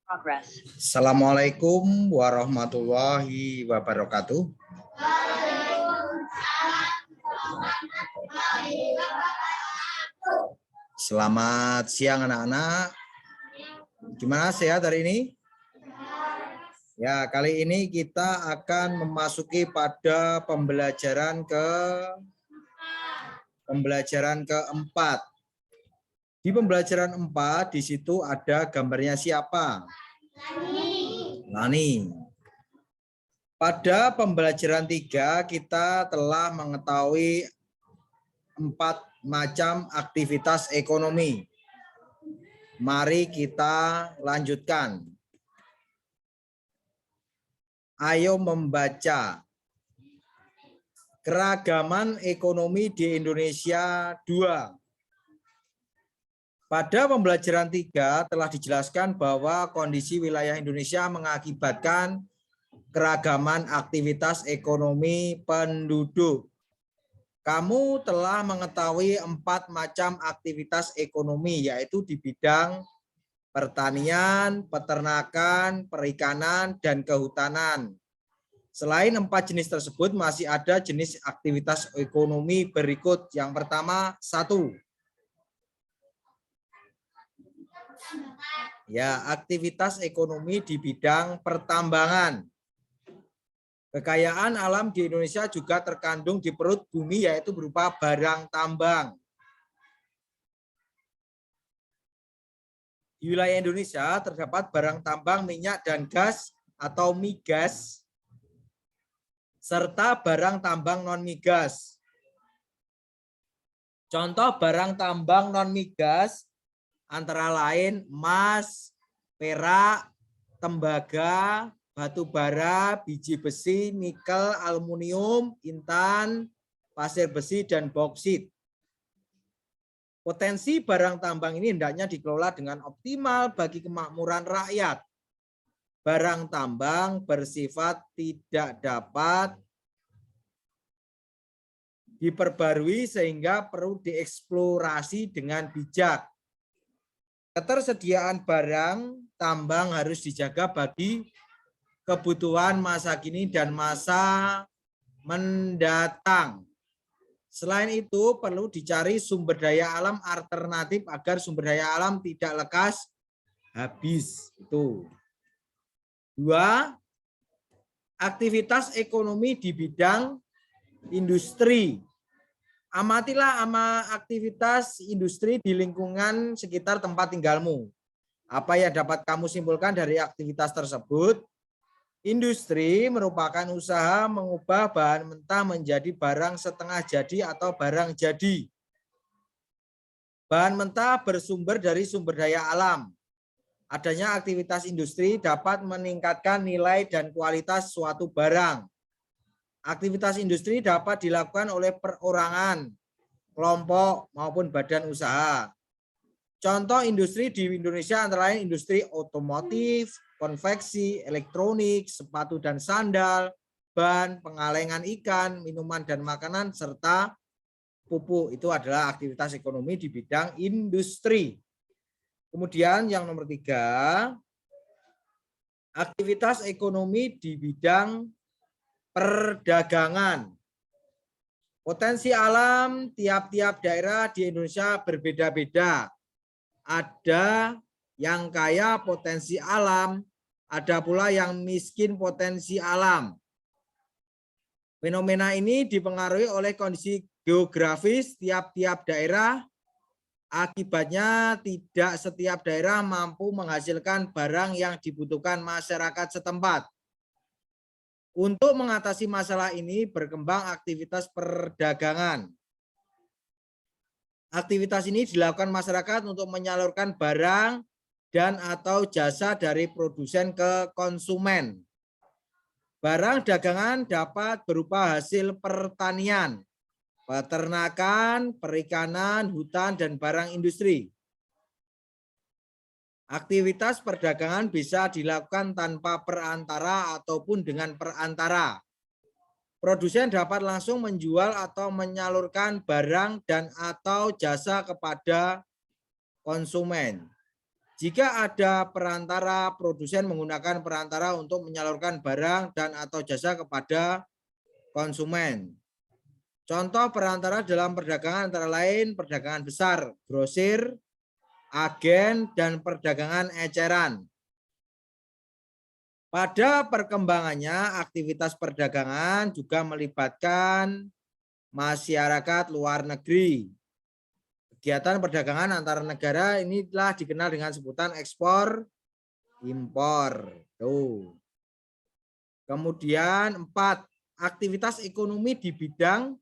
Assalamualaikum warahmatullahi wabarakatuh. Selamat siang anak-anak. Gimana sehat hari ini? Ya, kali ini kita akan memasuki pada pembelajaran keempat. Di pembelajaran 4 di situ ada gambarnya siapa? Lani. Pada pembelajaran 3 kita telah mengetahui 4 macam aktivitas ekonomi. Mari kita lanjutkan. Ayo membaca. Keragaman ekonomi di Indonesia 2. Pada pembelajaran 3 telah dijelaskan bahwa kondisi wilayah Indonesia mengakibatkan keragaman aktivitas ekonomi penduduk. Kamu telah mengetahui 4 macam aktivitas ekonomi, yaitu di bidang pertanian, peternakan, perikanan, dan kehutanan. Selain 4 jenis tersebut, masih ada jenis aktivitas ekonomi berikut. Yang pertama, 1. Ya, aktivitas ekonomi di bidang pertambangan. Kekayaan alam di Indonesia juga terkandung di perut bumi, yaitu berupa barang tambang. Di wilayah Indonesia terdapat barang tambang minyak dan gas atau migas, serta barang tambang non-migas. Contoh barang tambang non-migas antara lain emas, perak, tembaga, batu bara, biji besi, nikel, aluminium, intan, pasir besi, dan boksit. Potensi barang tambang ini hendaknya dikelola dengan optimal bagi kemakmuran rakyat. Barang tambang bersifat tidak dapat diperbarui sehingga perlu dieksplorasi dengan bijak. Ketersediaan barang tambang harus dijaga bagi kebutuhan masa kini dan masa mendatang. Selain itu, perlu dicari sumber daya alam alternatif agar sumber daya alam tidak lekas habis. Itu. 2. Aktivitas ekonomi di bidang industri. Amatilah aktivitas industri di lingkungan sekitar tempat tinggalmu. Apa yang dapat kamu simpulkan dari aktivitas tersebut? Industri merupakan usaha mengubah bahan mentah menjadi barang setengah jadi atau barang jadi. Bahan mentah bersumber dari sumber daya alam. Adanya aktivitas industri dapat meningkatkan nilai dan kualitas suatu barang. Aktivitas industri dapat dilakukan oleh perorangan, kelompok, maupun badan usaha. Contoh industri di Indonesia antara lain industri otomotif, konveksi, elektronik, sepatu dan sandal, ban, pengalengan ikan, minuman dan makanan, serta pupuk. Itu adalah aktivitas ekonomi di bidang industri. Kemudian yang nomor 3, aktivitas ekonomi di bidang perdagangan. Potensi alam tiap-tiap daerah di Indonesia berbeda-beda. Ada yang kaya potensi alam, ada pula yang miskin potensi alam. Fenomena ini dipengaruhi oleh kondisi geografis tiap-tiap daerah. Akibatnya tidak setiap daerah mampu menghasilkan barang yang dibutuhkan masyarakat setempat. Untuk mengatasi masalah ini berkembang aktivitas perdagangan. Aktivitas ini dilakukan masyarakat untuk menyalurkan barang dan atau jasa dari produsen ke konsumen. Barang dagangan dapat berupa hasil pertanian, peternakan, perikanan, hutan, dan barang industri. Aktivitas perdagangan bisa dilakukan tanpa perantara ataupun dengan perantara. Produsen dapat langsung menjual atau menyalurkan barang dan atau jasa kepada konsumen. Jika ada perantara, produsen menggunakan perantara untuk menyalurkan barang dan atau jasa kepada konsumen. Contoh perantara dalam perdagangan antara lain perdagangan besar, grosir, agen, dan perdagangan eceran. Pada perkembangannya, aktivitas perdagangan juga melibatkan masyarakat luar negeri. Kegiatan perdagangan antar negara ini telah dikenal dengan sebutan ekspor impor. Tuh. Kemudian 4, aktivitas ekonomi di bidang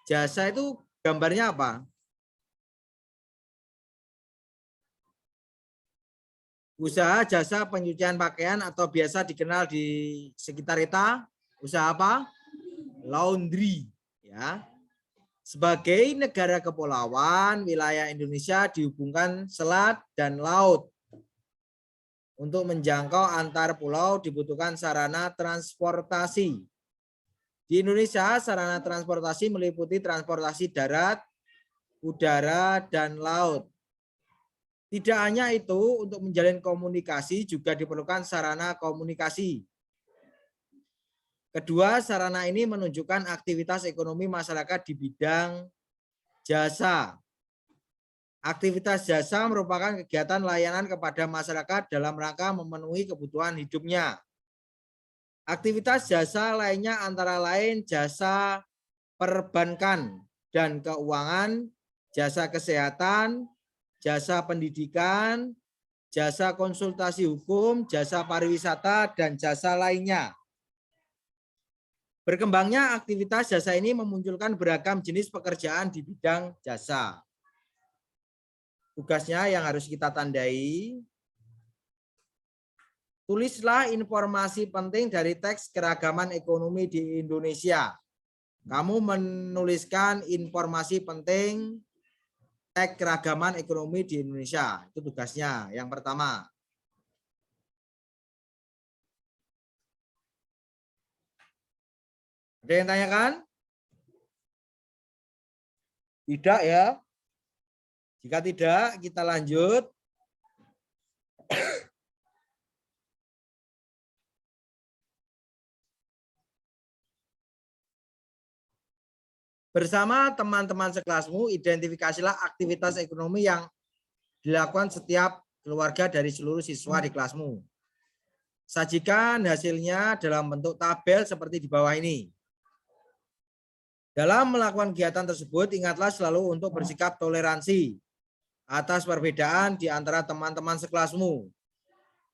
jasa itu gambarnya apa? Usaha jasa pencucian pakaian atau biasa dikenal di sekitar kita, usaha apa? Laundry, ya. Sebagai negara kepulauan, wilayah Indonesia dihubungkan selat dan laut. Untuk menjangkau antar pulau dibutuhkan sarana transportasi. Di Indonesia, sarana transportasi meliputi transportasi darat, udara, dan laut. Tidak hanya itu, untuk menjalin komunikasi juga diperlukan sarana komunikasi. Kedua, sarana ini menunjukkan aktivitas ekonomi masyarakat di bidang jasa. Aktivitas jasa merupakan kegiatan layanan kepada masyarakat dalam rangka memenuhi kebutuhan hidupnya. Aktivitas jasa lainnya antara lain jasa perbankan dan keuangan, jasa kesehatan, jasa pendidikan, jasa konsultasi hukum, jasa pariwisata, dan jasa lainnya. Berkembangnya aktivitas jasa ini memunculkan beragam jenis pekerjaan di bidang jasa. Tugasnya yang harus kita tandai, tulislah informasi penting dari teks keragaman ekonomi di Indonesia. Kamu menuliskan informasi penting teks keragaman ekonomi di Indonesia. Itu tugasnya yang pertama. Ada yang tanyakan? Tidak ya? Jika tidak, kita lanjut. Bersama teman-teman sekelasmu, identifikasilah aktivitas ekonomi yang dilakukan setiap keluarga dari seluruh siswa di kelasmu. Sajikan hasilnya dalam bentuk tabel seperti di bawah ini. Dalam melakukan kegiatan tersebut, ingatlah selalu untuk bersikap toleransi atas perbedaan di antara teman-teman sekelasmu.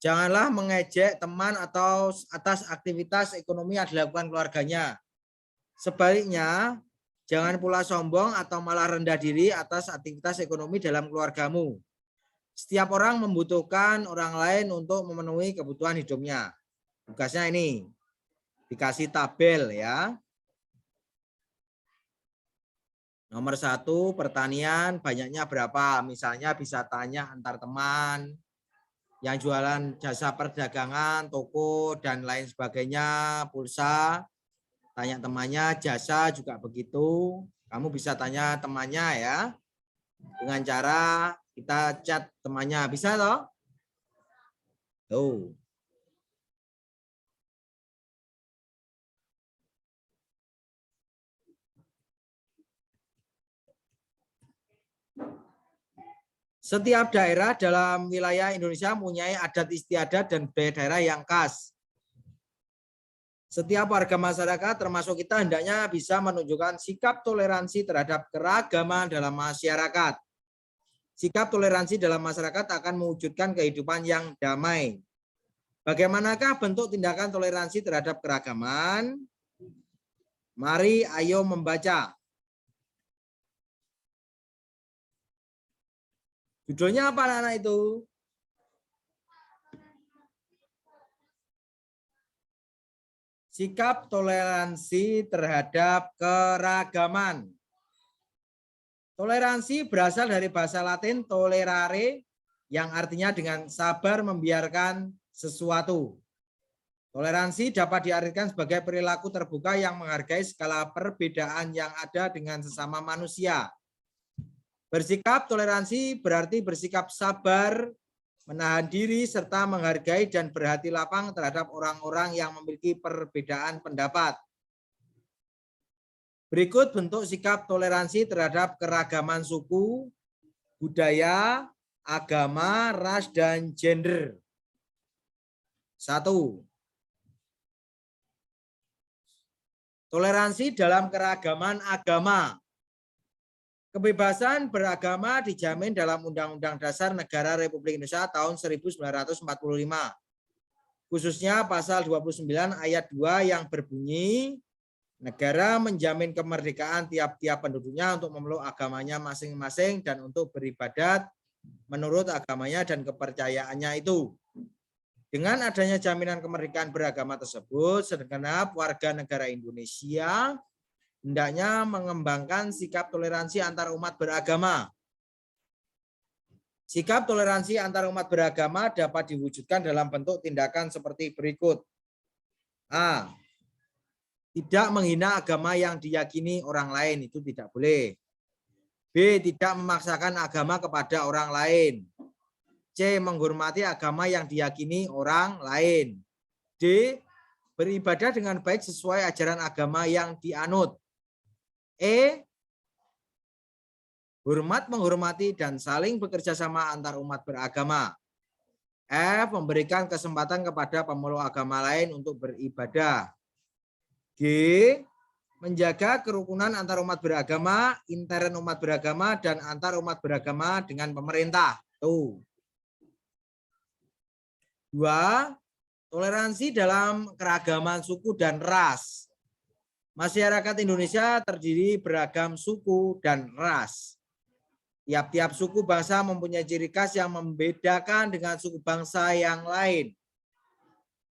Janganlah mengejek teman atau atas aktivitas ekonomi yang dilakukan keluarganya. Sebaliknya, jangan pula sombong atau malah rendah diri atas aktivitas ekonomi dalam keluargamu. Setiap orang membutuhkan orang lain untuk memenuhi kebutuhan hidupnya. Tugasnya ini, dikasih tabel ya. Nomor 1, pertanian banyaknya berapa? Misalnya bisa tanya antar teman, yang jualan jasa perdagangan, toko, dan lain sebagainya, pulsa. Tanya temannya, jasa juga begitu. Kamu bisa tanya temannya ya. Dengan cara kita chat temannya. Bisa toh? Tuh. Setiap daerah dalam wilayah Indonesia mempunyai adat istiadat dan budaya daerah yang khas. Setiap warga masyarakat termasuk kita hendaknya bisa menunjukkan sikap toleransi terhadap keragaman dalam masyarakat. Sikap toleransi dalam masyarakat akan mewujudkan kehidupan yang damai. Bagaimanakah bentuk tindakan toleransi terhadap keragaman? Mari ayo membaca. Judulnya apa anak-anak itu? Sikap toleransi terhadap keragaman. Toleransi berasal dari bahasa Latin tolerare yang artinya dengan sabar membiarkan sesuatu. Toleransi dapat diartikan sebagai perilaku terbuka yang menghargai segala perbedaan yang ada dengan sesama manusia. Bersikap toleransi berarti bersikap sabar menahan diri, serta menghargai dan berhati lapang terhadap orang-orang yang memiliki perbedaan pendapat. Berikut bentuk sikap toleransi terhadap keragaman suku, budaya, agama, ras, dan gender. 1. Toleransi dalam keragaman agama. Kebebasan beragama dijamin dalam Undang-Undang Dasar Negara Republik Indonesia tahun 1945. Khususnya pasal 29 ayat 2 yang berbunyi, negara menjamin kemerdekaan tiap-tiap penduduknya untuk memeluk agamanya masing-masing dan untuk beribadat menurut agamanya dan kepercayaannya itu. Dengan adanya jaminan kemerdekaan beragama tersebut, segenap warga negara Indonesia hendaknya mengembangkan sikap toleransi antar umat beragama. Sikap toleransi antar umat beragama dapat diwujudkan dalam bentuk tindakan seperti berikut. A. Tidak menghina agama yang diyakini orang lain, itu tidak boleh. B. Tidak memaksakan agama kepada orang lain. C. Menghormati agama yang diyakini orang lain. D. Beribadah dengan baik sesuai ajaran agama yang dianut. E. Hormat, menghormati, dan saling bekerja sama antar umat beragama. F. Memberikan kesempatan kepada pemeluk agama lain untuk beribadah. G. Menjaga kerukunan antar umat beragama, intern umat beragama, dan antar umat beragama dengan pemerintah. Tuh. 2. Toleransi dalam keragaman suku dan ras. Masyarakat Indonesia terdiri beragam suku dan ras. Tiap-tiap suku bangsa mempunyai ciri khas yang membedakan dengan suku bangsa yang lain.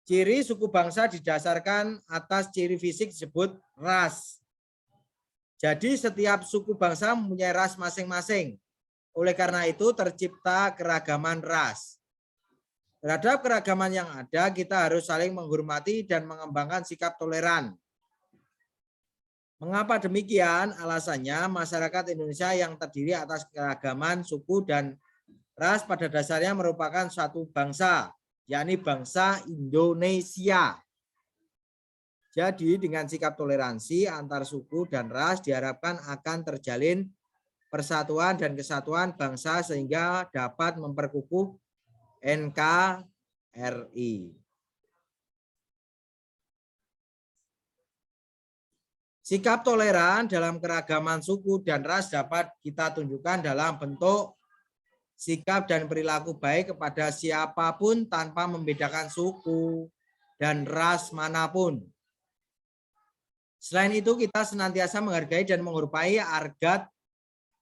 Ciri suku bangsa didasarkan atas ciri fisik disebut ras. Jadi setiap suku bangsa mempunyai ras masing-masing. Oleh karena itu tercipta keragaman ras. Terhadap keragaman yang ada, kita harus saling menghormati dan mengembangkan sikap toleran. Mengapa demikian? Alasannya masyarakat Indonesia yang terdiri atas keragaman suku dan ras pada dasarnya merupakan suatu bangsa, yakni bangsa Indonesia. Jadi dengan sikap toleransi antar suku dan ras diharapkan akan terjalin persatuan dan kesatuan bangsa sehingga dapat memperkukuh NKRI. Sikap toleran dalam keragaman suku dan ras dapat kita tunjukkan dalam bentuk sikap dan perilaku baik kepada siapapun tanpa membedakan suku dan ras manapun. Selain itu, kita senantiasa menghargai dan menghormati harkat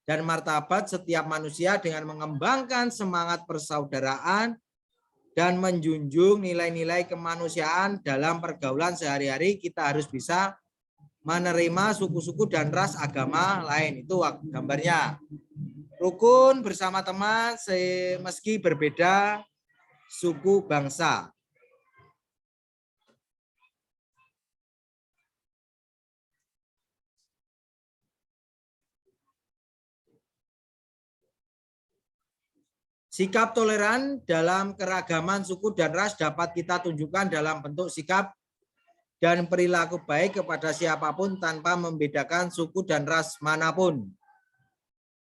dan martabat setiap manusia dengan mengembangkan semangat persaudaraan dan menjunjung nilai-nilai kemanusiaan dalam pergaulan sehari-hari. Kita harus bisa menerima suku-suku dan ras agama lain. Itu gambarnya. Rukun bersama teman meski berbeda suku bangsa. Sikap toleran dalam keragaman suku dan ras dapat kita tunjukkan dalam bentuk sikap dan perilaku baik kepada siapapun tanpa membedakan suku dan ras manapun.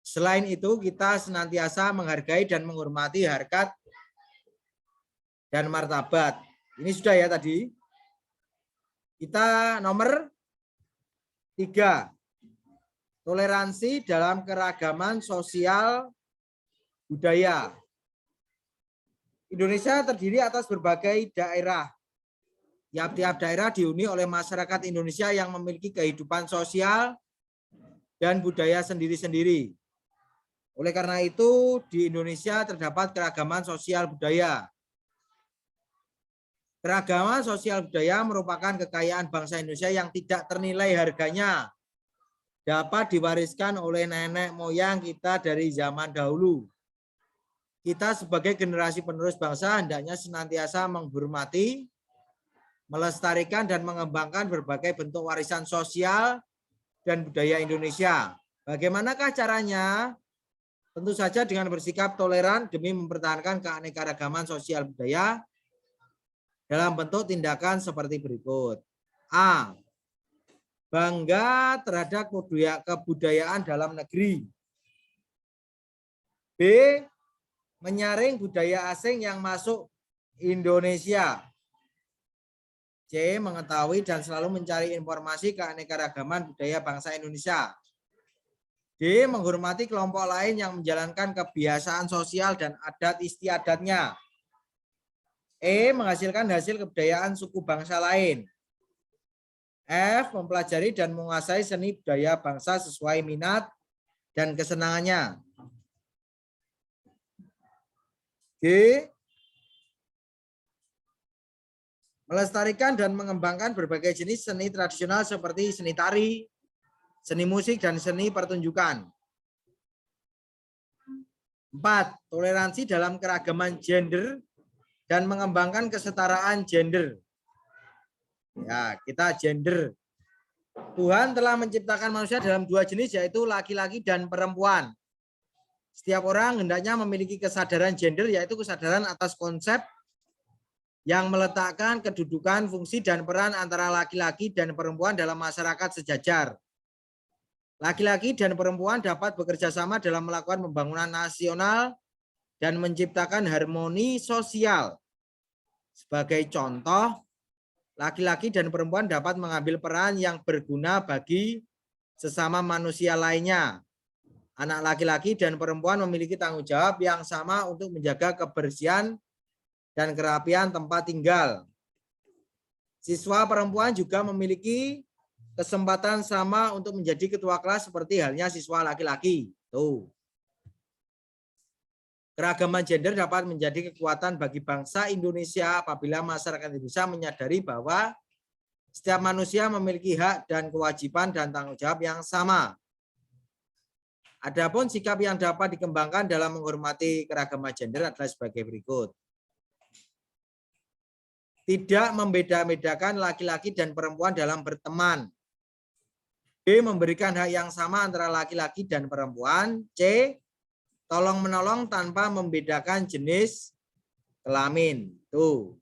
Selain itu, kita senantiasa menghargai dan menghormati harkat dan martabat. Ini sudah ya tadi. Kita nomor 3. Toleransi dalam keragaman sosial budaya. Indonesia terdiri atas berbagai daerah. Tiap-tiap daerah dihuni oleh masyarakat Indonesia yang memiliki kehidupan sosial dan budaya sendiri-sendiri. Oleh karena itu, di Indonesia terdapat keragaman sosial budaya. Keragaman sosial budaya merupakan kekayaan bangsa Indonesia yang tidak ternilai harganya. Dapat diwariskan oleh nenek moyang kita dari zaman dahulu. Kita sebagai generasi penerus bangsa hendaknya senantiasa menghormati, melestarikan dan mengembangkan berbagai bentuk warisan sosial dan budaya Indonesia. Bagaimanakah caranya? Tentu saja dengan bersikap toleran demi mempertahankan keanekaragaman sosial budaya dalam bentuk tindakan seperti berikut. A. Bangga terhadap kebudayaan dalam negeri. B. Menyaring budaya asing yang masuk Indonesia. C. Mengetahui dan selalu mencari informasi keanekaragaman budaya bangsa Indonesia. D. Menghormati kelompok lain yang menjalankan kebiasaan sosial dan adat istiadatnya. E. Menghasilkan hasil kebudayaan suku bangsa lain. F. Mempelajari dan menguasai seni budaya bangsa sesuai minat dan kesenangannya. G. Melestarikan dan mengembangkan berbagai jenis seni tradisional seperti seni tari, seni musik, dan seni pertunjukan. 4. Toleransi dalam keragaman gender dan mengembangkan kesetaraan gender. Ya, kita gender. Tuhan telah menciptakan manusia dalam dua jenis, yaitu laki-laki dan perempuan. Setiap orang hendaknya memiliki kesadaran gender, yaitu kesadaran atas konsep yang meletakkan kedudukan, fungsi, dan peran antara laki-laki dan perempuan dalam masyarakat sejajar. Laki-laki dan perempuan dapat bekerja sama dalam melakukan pembangunan nasional dan menciptakan harmoni sosial. Sebagai contoh, laki-laki dan perempuan dapat mengambil peran yang berguna bagi sesama manusia lainnya. Anak laki-laki dan perempuan memiliki tanggung jawab yang sama untuk menjaga kebersihan dan kerapian tempat tinggal. Siswa perempuan juga memiliki kesempatan sama untuk menjadi ketua kelas seperti halnya siswa laki-laki. Tuh. Keragaman gender dapat menjadi kekuatan bagi bangsa Indonesia apabila masyarakat Indonesia menyadari bahwa setiap manusia memiliki hak dan kewajiban dan tanggung jawab yang sama. Adapun sikap yang dapat dikembangkan dalam menghormati keragaman gender adalah sebagai berikut. Tidak membeda-bedakan laki-laki dan perempuan dalam berteman. B. Memberikan hak yang sama antara laki-laki dan perempuan. C. Tolong-menolong tanpa membedakan jenis kelamin. Tuh.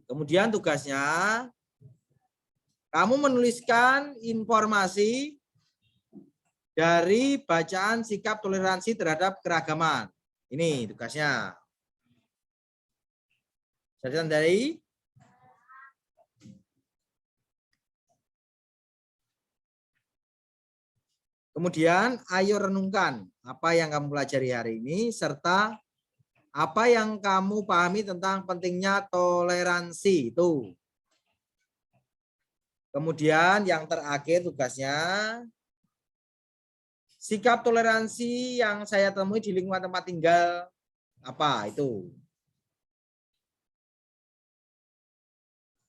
Kemudian tugasnya, kamu menuliskan informasi dari bacaan sikap toleransi terhadap keragaman. Ini tugasnya. Catatan dari kemudian ayo renungkan apa yang kamu pelajari hari ini serta apa yang kamu pahami tentang pentingnya toleransi itu. Kemudian yang terakhir tugasnya, sikap toleransi yang saya temui di lingkungan tempat tinggal apa itu?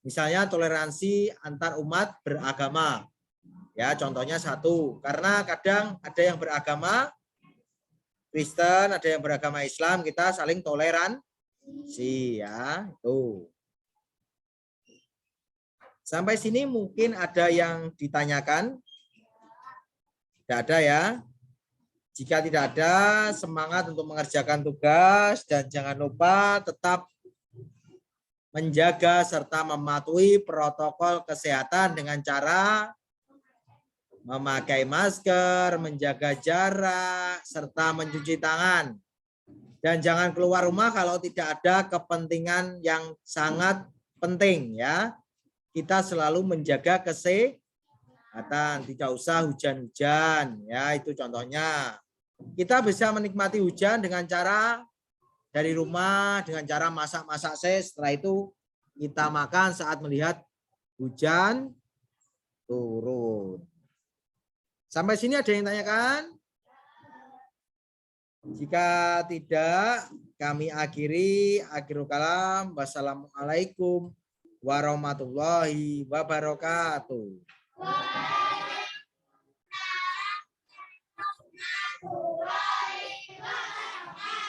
Misalnya toleransi antar umat beragama. Ya, contohnya satu, karena kadang ada yang beragama Kristen, ada yang beragama Islam, kita saling toleransi ya, itu. Sampai sini mungkin ada yang ditanyakan? Tidak ada ya. Jika tidak ada, semangat untuk mengerjakan tugas dan jangan lupa tetap menjaga serta mematuhi protokol kesehatan dengan cara memakai masker, menjaga jarak, serta mencuci tangan. Dan jangan keluar rumah kalau tidak ada kepentingan yang sangat penting ya. Kita selalu menjaga kesehatan, tidak usah hujan-hujan ya, itu contohnya. Kita bisa menikmati hujan dengan cara dari rumah, dengan cara masak-masak setelah itu kita makan saat melihat hujan turun. Sampai sini ada yang tanyakan? Jika tidak, kami akhiri. Akhirul kalam. Wassalamualaikum warahmatullahi wabarakatuh.